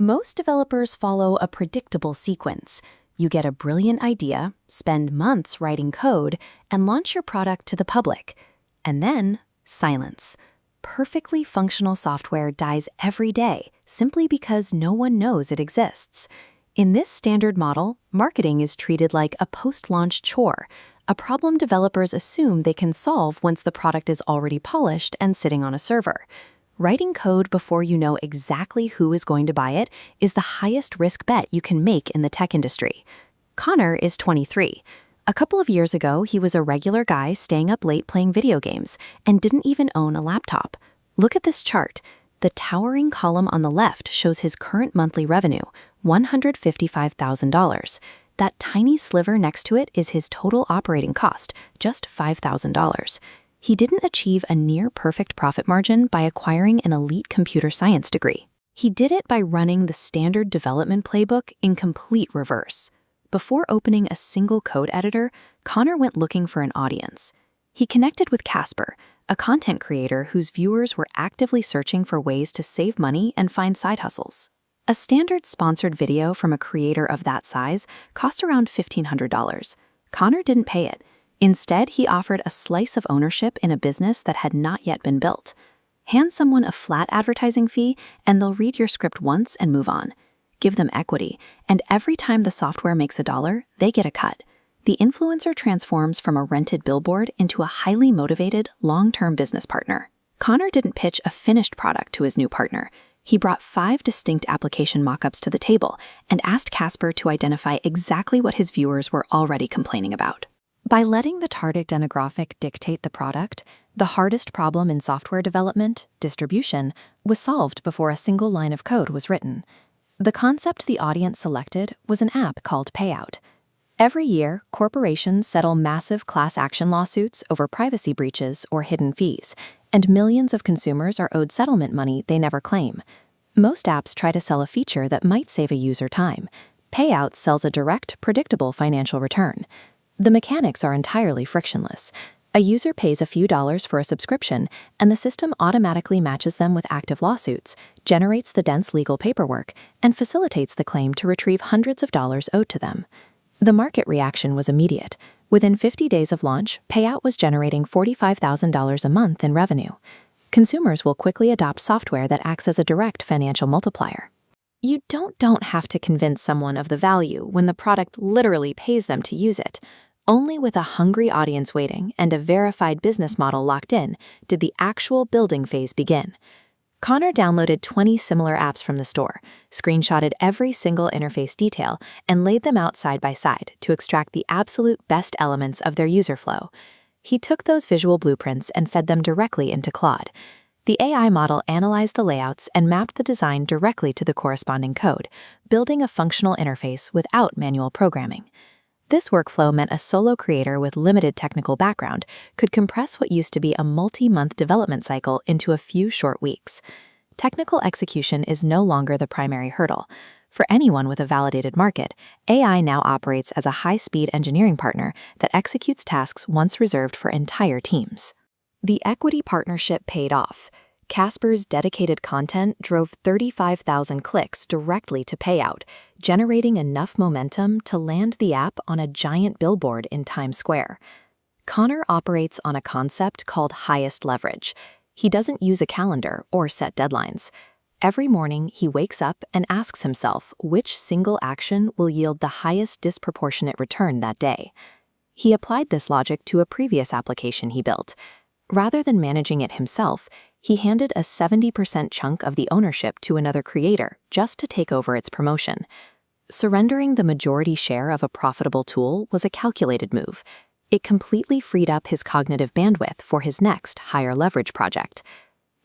Most developers follow a predictable sequence. You get a brilliant idea, spend months writing code, and launch your product to the public. And then, silence. Perfectly functional software dies every day simply because no one knows it exists. In this standard model, marketing is treated like a post-launch chore, a problem developers assume they can solve once the product is already polished and sitting on a server. Writing code before you know exactly who is going to buy it is the highest risk bet you can make in the tech industry. Connor is 23. A couple of years ago, he was a regular guy staying up late playing video games and didn't even own a laptop. Look at this chart. The towering column on the left shows his current monthly revenue, $155,000. That tiny sliver next to it is his total operating cost, just $5,000. He didn't achieve a near-perfect profit margin by acquiring an elite computer science degree. He did it by running the standard development playbook in complete reverse. Before opening a single code editor, Connor went looking for an audience. He connected with Casper, a content creator whose viewers were actively searching for ways to save money and find side hustles. A standard sponsored video from a creator of that size cost around $1,500. Connor didn't pay it. Instead, he offered a slice of ownership in a business that had not yet been built. Hand someone a flat advertising fee, and they'll read your script once and move on. Give them equity, and every time the software makes a dollar, they get a cut. The influencer transforms from a rented billboard into a highly motivated, long-term business partner. Connor didn't pitch a finished product to his new partner. He brought 5 distinct application mockups to the table and asked Casper to identify exactly what his viewers were already complaining about. By letting the target demographic dictate the product, the hardest problem in software development, distribution, was solved before a single line of code was written. The concept the audience selected was an app called Payout. Every year, corporations settle massive class action lawsuits over privacy breaches or hidden fees, and millions of consumers are owed settlement money they never claim. Most apps try to sell a feature that might save a user time. Payout sells a direct, predictable financial return. The mechanics are entirely frictionless. A user pays a few dollars for a subscription, and the system automatically matches them with active lawsuits, generates the dense legal paperwork, and facilitates the claim to retrieve hundreds of dollars owed to them. The market reaction was immediate. Within 50 days of launch, Payout was generating $45,000 a month in revenue. Consumers will quickly adopt software that acts as a direct financial multiplier. You don't have to convince someone of the value when the product literally pays them to use it. Only with a hungry audience waiting and a verified business model locked in did the actual building phase begin. Connor downloaded 20 similar apps from the store, screenshotted every single interface detail, and laid them out side by side to extract the absolute best elements of their user flow. He took those visual blueprints and fed them directly into Claude. The AI model analyzed the layouts and mapped the design directly to the corresponding code, building a functional interface without manual programming. This workflow meant a solo creator with limited technical background could compress what used to be a multi-month development cycle into a few short weeks. Technical execution is no longer the primary hurdle. For anyone with a validated market, AI now operates as a high-speed engineering partner that executes tasks once reserved for entire teams. The equity partnership paid off. Casper's dedicated content drove 35,000 clicks directly to Payout, generating enough momentum to land the app on a giant billboard in Times Square. Connor operates on a concept called highest leverage. He doesn't use a calendar or set deadlines. Every morning, he wakes up and asks himself which single action will yield the highest disproportionate return that day. He applied this logic to a previous application he built. Rather than managing it himself, he handed a 70% chunk of the ownership to another creator just to take over its promotion. Surrendering the majority share of a profitable tool was a calculated move. It completely freed up his cognitive bandwidth for his next higher leverage project.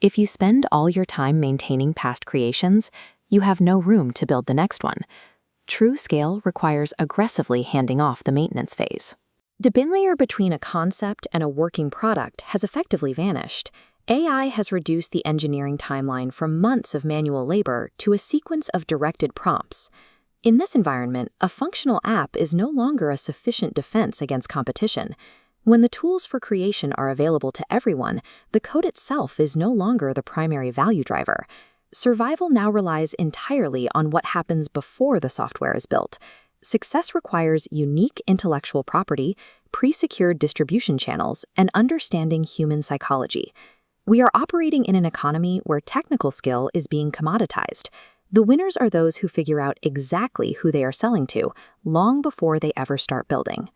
If you spend all your time maintaining past creations, you have no room to build the next one. True scale requires aggressively handing off the maintenance phase. The bin layer between a concept and a working product has effectively vanished. AI has reduced the engineering timeline from months of manual labor to a sequence of directed prompts. In this environment, a functional app is no longer a sufficient defense against competition. When the tools for creation are available to everyone, the code itself is no longer the primary value driver. Survival now relies entirely on what happens before the software is built. Success requires unique intellectual property, pre-secured distribution channels, and understanding human psychology. We are operating in an economy where technical skill is being commoditized. The winners are those who figure out exactly who they are selling to long before they ever start building.